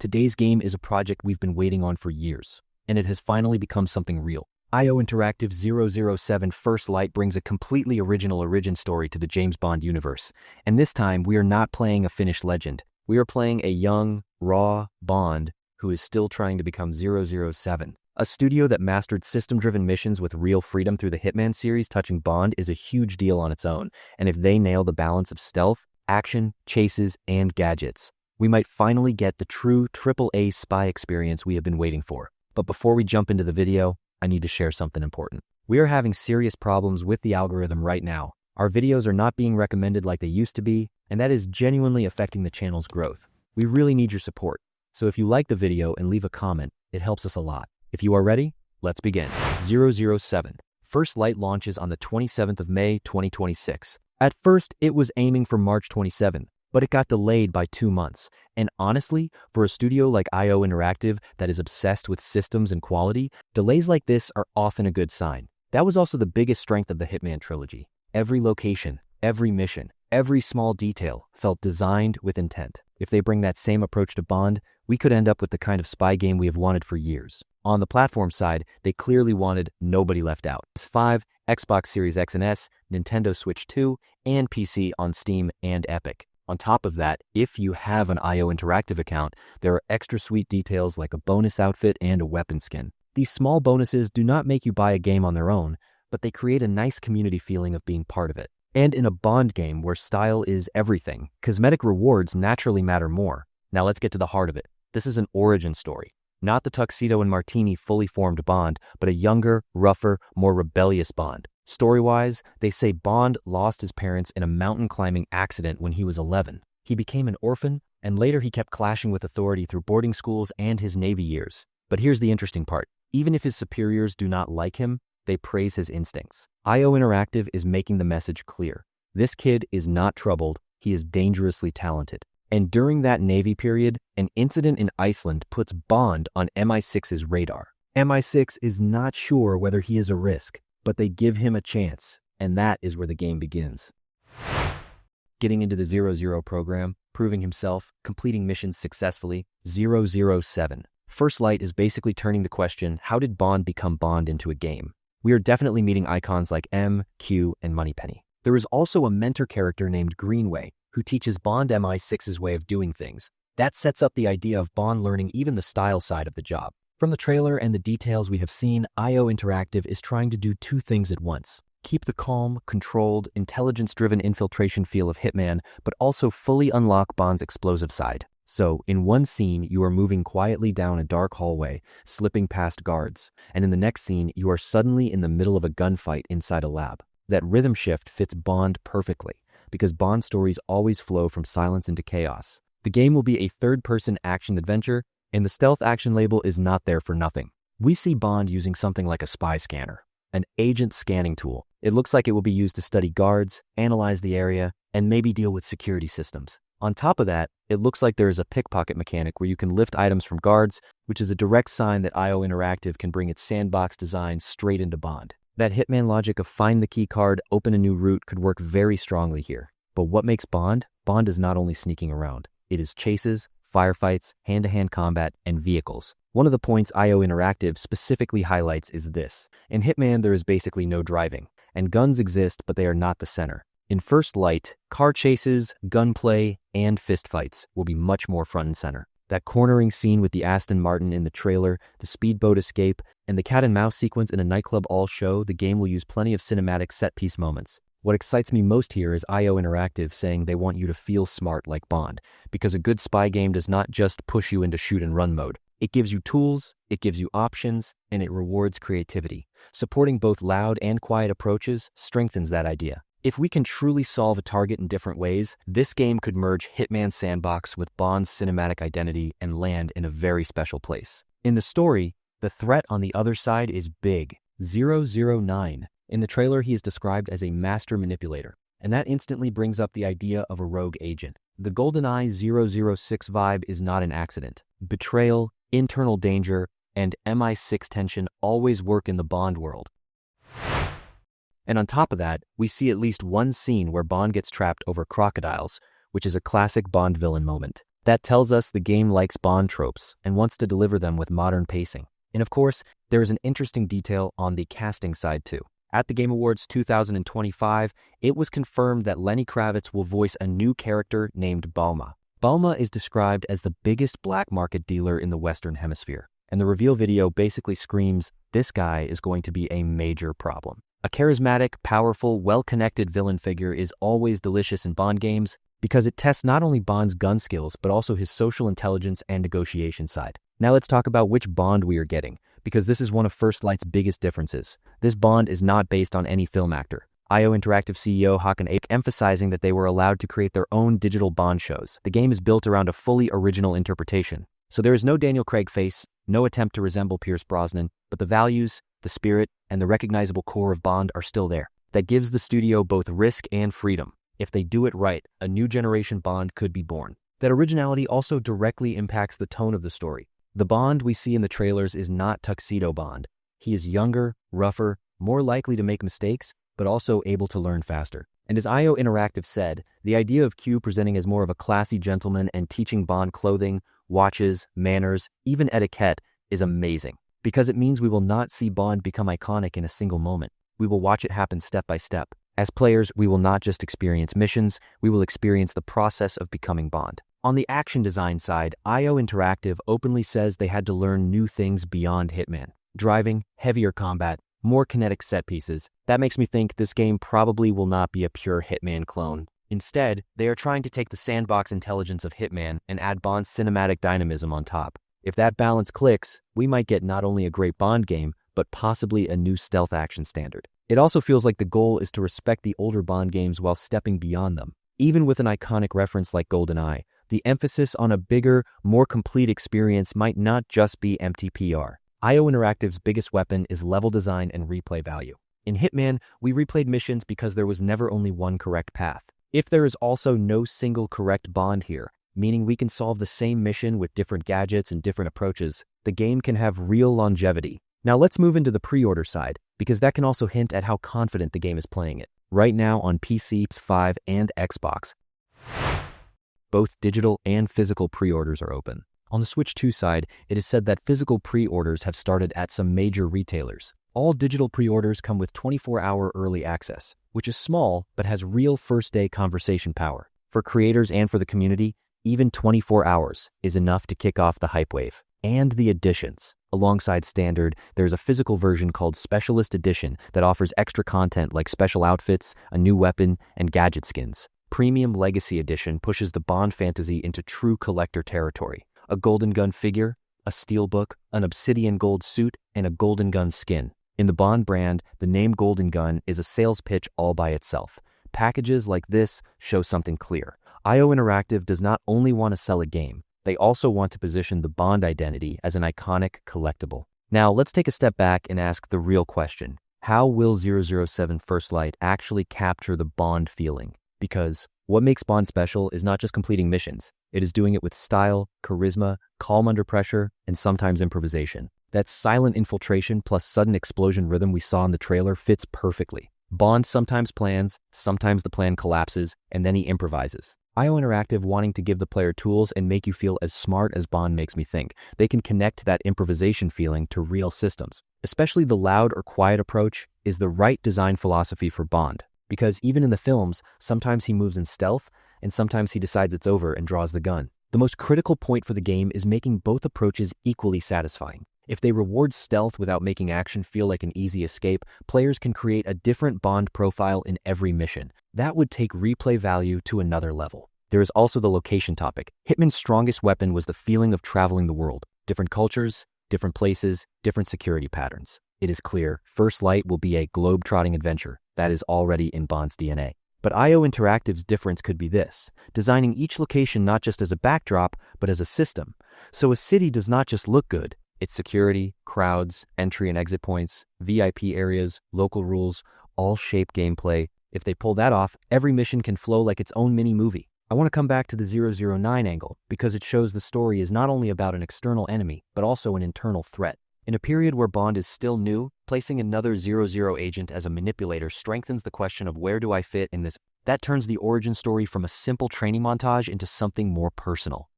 Today's game is a project we've been waiting on for years, and it has finally become something real. IO Interactive 007 First Light brings a completely original origin story to the James Bond universe, and this time we are not playing a finished legend. We are playing a young, raw Bond who is still trying to become 007. A studio that mastered system-driven missions with real freedom through the Hitman series touching Bond is a huge deal on its own, and if they nail the balance of stealth, action, chases, and gadgets, we might finally get the true AAA spy experience we have been waiting for. But before we jump into the video, I need to share something important. We are having serious problems with the algorithm right now. Our videos are not being recommended like they used to be, and that is genuinely affecting the channel's growth. We really need your support. So if you like the video and leave a comment, it helps us a lot. If you are ready, let's begin. 007. First Light launches on the 27th of May, 2026. At first, it was aiming for March 27, but it got delayed by 2 months. And honestly, for a studio like IO Interactive that is obsessed with systems and quality, delays like this are often a good sign. That was also the biggest strength of the Hitman trilogy. Every location, every mission, every small detail felt designed with intent. If they bring that same approach to Bond, we could end up with the kind of spy game we have wanted for years. On the platform side, they clearly wanted nobody left out. PS5, Xbox Series X and S, Nintendo Switch 2, and PC on Steam and Epic. On top of that, if you have an IO Interactive account, there are extra sweet details like a bonus outfit and a weapon skin. These small bonuses do not make you buy a game on their own, but they create a nice community feeling of being part of it. And in a Bond game where style is everything, cosmetic rewards naturally matter more. Now let's get to the heart of it. This is an origin story. Not the tuxedo and martini fully formed Bond, but a younger, rougher, more rebellious Bond. Story-wise, they say Bond lost his parents in a mountain climbing accident when he was 11. He became an orphan, and later he kept clashing with authority through boarding schools and his Navy years. But here's the interesting part. Even if his superiors do not like him, they praise his instincts. IO Interactive is making the message clear. This kid is not troubled, he is dangerously talented. And during that Navy period, an incident in Iceland puts Bond on MI6's radar. MI6 is not sure whether he is a risk, but they give him a chance, and that is where the game begins. Getting into the 00 program, proving himself, completing missions successfully, 007. First Light is basically turning the question, how did Bond become Bond into a game? We are definitely meeting icons like M, Q, and Moneypenny. There is also a mentor character named Greenway, who teaches Bond MI6's way of doing things. That sets up the idea of Bond learning even the style side of the job. From the trailer and the details we have seen, IO Interactive is trying to do two things at once. Keep the calm, controlled, intelligence-driven infiltration feel of Hitman, but also fully unlock Bond's explosive side. So, in one scene, you are moving quietly down a dark hallway, slipping past guards, and in the next scene, you are suddenly in the middle of a gunfight inside a lab. That rhythm shift fits Bond perfectly, because Bond stories always flow from silence into chaos. The game will be a third-person action adventure, and the stealth action label is not there for nothing. We see Bond using something like a spy scanner, an agent scanning tool. It looks like it will be used to study guards, analyze the area, and maybe deal with security systems. On top of that, it looks like there is a pickpocket mechanic where you can lift items from guards, which is a direct sign that IO Interactive can bring its sandbox design straight into Bond. That Hitman logic of find the key card, open a new route could work very strongly here. But what makes Bond? Bond is not only sneaking around. It is chases, firefights, hand-to-hand combat, and vehicles. One of the points IO Interactive specifically highlights is this. In Hitman, there is basically no driving, and guns exist, but they are not the center. In First Light, car chases, gunplay, and fistfights will be much more front and center. That cornering scene with the Aston Martin in the trailer, the speedboat escape, and the cat and mouse sequence in a nightclub all show the game will use plenty of cinematic set-piece moments. What excites me most here is IO Interactive saying they want you to feel smart like Bond, because a good spy game does not just push you into shoot-and-run mode. It gives you tools, it gives you options, and it rewards creativity. Supporting both loud and quiet approaches strengthens that idea. If we can truly solve a target in different ways, this game could merge Hitman's sandbox with Bond's cinematic identity and land in a very special place. In the story, the threat on the other side is big. 009. In the trailer, he is described as a master manipulator, and that instantly brings up the idea of a rogue agent. The GoldenEye 006 vibe is not an accident. Betrayal, internal danger, and MI6 tension always work in the Bond world. And on top of that, we see at least one scene where Bond gets trapped over crocodiles, which is a classic Bond villain moment. That tells us the game likes Bond tropes and wants to deliver them with modern pacing. And of course, there is an interesting detail on the casting side too. At the Game Awards 2025, it was confirmed that Lenny Kravitz will voice a new character named Bawma. Bawma is described as the biggest black market dealer in the Western Hemisphere, and the reveal video basically screams, this guy is going to be a major problem. A charismatic, powerful, well-connected villain figure is always delicious in Bond games because it tests not only Bond's gun skills, but also his social intelligence and negotiation side. Now let's talk about which Bond we are getting, because this is one of First Light's biggest differences. This Bond is not based on any film actor. IO Interactive CEO Håkan Ake emphasizing that they were allowed to create their own digital Bond shows. The game is built around a fully original interpretation. So there is no Daniel Craig face, no attempt to resemble Pierce Brosnan, but the values, the spirit, and the recognizable core of Bond are still there. That gives the studio both risk and freedom. If they do it right, a new generation Bond could be born. That originality also directly impacts the tone of the story. The Bond we see in the trailers is not Tuxedo Bond. He is younger, rougher, more likely to make mistakes, but also able to learn faster. And as IO Interactive said, the idea of Q presenting as more of a classy gentleman and teaching Bond clothing, watches, manners, even etiquette is amazing. Because it means we will not see Bond become iconic in a single moment. We will watch it happen step by step. As players, we will not just experience missions, we will experience the process of becoming Bond. On the action design side, IO Interactive openly says they had to learn new things beyond Hitman. Driving, heavier combat, more kinetic set pieces. That makes me think this game probably will not be a pure Hitman clone. Instead, they are trying to take the sandbox intelligence of Hitman and add Bond's cinematic dynamism on top. If that balance clicks, we might get not only a great Bond game, but possibly a new stealth action standard. It also feels like the goal is to respect the older Bond games while stepping beyond them. Even with an iconic reference like GoldenEye, the emphasis on a bigger, more complete experience might not just be empty PR. IO Interactive's biggest weapon is level design and replay value. In Hitman, we replayed missions because there was never only one correct path. If there is also no single correct Bond here, meaning we can solve the same mission with different gadgets and different approaches, the game can have real longevity. Now let's move into the pre-order side, because that can also hint at how confident the game is playing it. Right now on PC, PS5, and Xbox, both digital and physical pre-orders are open. On the Switch 2 side, it is said that physical pre-orders have started at some major retailers. All digital pre-orders come with 24-hour early access, which is small but has real first-day conversation power. For creators and for the community, even 24 hours is enough to kick off the hype wave. And the editions. Alongside Standard, there's a physical version called Specialist Edition that offers extra content like special outfits, a new weapon, and gadget skins. Premium Legacy Edition pushes the Bond fantasy into true collector territory. A Golden Gun figure, a steelbook, an obsidian gold suit, and a Golden Gun skin. In the Bond brand, the name Golden Gun is a sales pitch all by itself. Packages like this show something clear. IO Interactive does not only want to sell a game, they also want to position the Bond identity as an iconic collectible. Now, let's take a step back and ask the real question. How will 007 First Light actually capture the Bond feeling? Because what makes Bond special is not just completing missions. It is doing it with style, charisma, calm under pressure, and sometimes improvisation. That silent infiltration plus sudden explosion rhythm we saw in the trailer fits perfectly. Bond sometimes plans, sometimes the plan collapses, and then he improvises. IO Interactive wanting to give the player tools and make you feel as smart as Bond makes me think. They can connect that improvisation feeling to real systems. Especially the loud or quiet approach is the right design philosophy for Bond. Because even in the films, sometimes he moves in stealth, and sometimes he decides it's over and draws the gun. The most critical point for the game is making both approaches equally satisfying. If they reward stealth without making action feel like an easy escape, players can create a different Bond profile in every mission. That would take replay value to another level. There is also the location topic. Hitman's strongest weapon was the feeling of traveling the world. Different cultures, different places, different security patterns. It is clear, First Light will be a globe-trotting adventure. That is already in Bond's DNA. But IO Interactive's difference could be this, designing each location not just as a backdrop, but as a system. So a city does not just look good. Its security, crowds, entry and exit points, VIP areas, local rules, all shape gameplay. If they pull that off, every mission can flow like its own mini-movie. I want to come back to the 009 angle, because it shows the story is not only about an external enemy, but also an internal threat. In a period where Bond is still new, placing another 00 agent as a manipulator strengthens the question of where do I fit in this. That turns the origin story from a simple training montage into something more personal.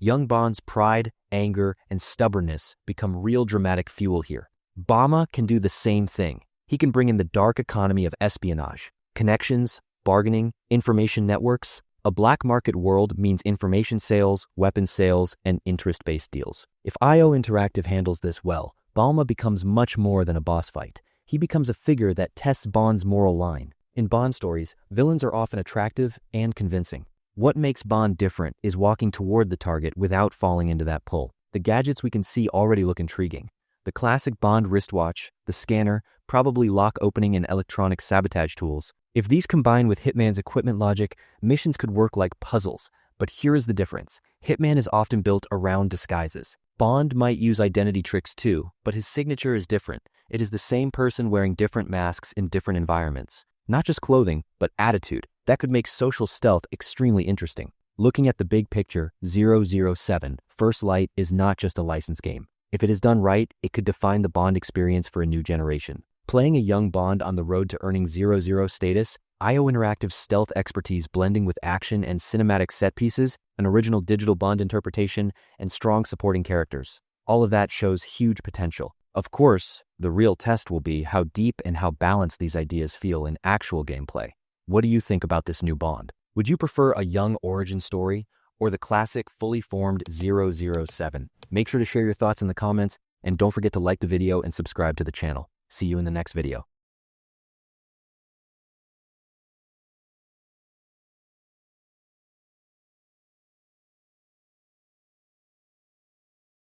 Young Bond's pride, anger, and stubbornness become real dramatic fuel here. Bawma can do the same thing. He can bring in the dark economy of espionage, connections, bargaining, information networks. A black market world means information sales, weapon sales, and interest-based deals. If IO Interactive handles this well, Bawma becomes much more than a boss fight. He becomes a figure that tests Bond's moral line. In Bond stories, villains are often attractive and convincing. What makes Bond different is walking toward the target without falling into that pull. The gadgets we can see already look intriguing. The classic Bond wristwatch, the scanner, probably lock opening and electronic sabotage tools. If these combine with Hitman's equipment logic, missions could work like puzzles. But here is the difference. Hitman is often built around disguises. Bond might use identity tricks too, but his signature is different. It is the same person wearing different masks in different environments. Not just clothing, but attitude. That could make social stealth extremely interesting. Looking at the big picture, 007, First Light is not just a license game. If it is done right, it could define the Bond experience for a new generation. Playing a young Bond on the road to earning 00 status, IO Interactive's stealth expertise blending with action and cinematic set pieces, an original digital Bond interpretation, and strong supporting characters. All of that shows huge potential. Of course, the real test will be how deep and how balanced these ideas feel in actual gameplay. What do you think about this new Bond? Would you prefer a young origin story or the classic fully formed 007? Make sure to share your thoughts in the comments, and don't forget to like the video and subscribe to the channel. See you in the next video.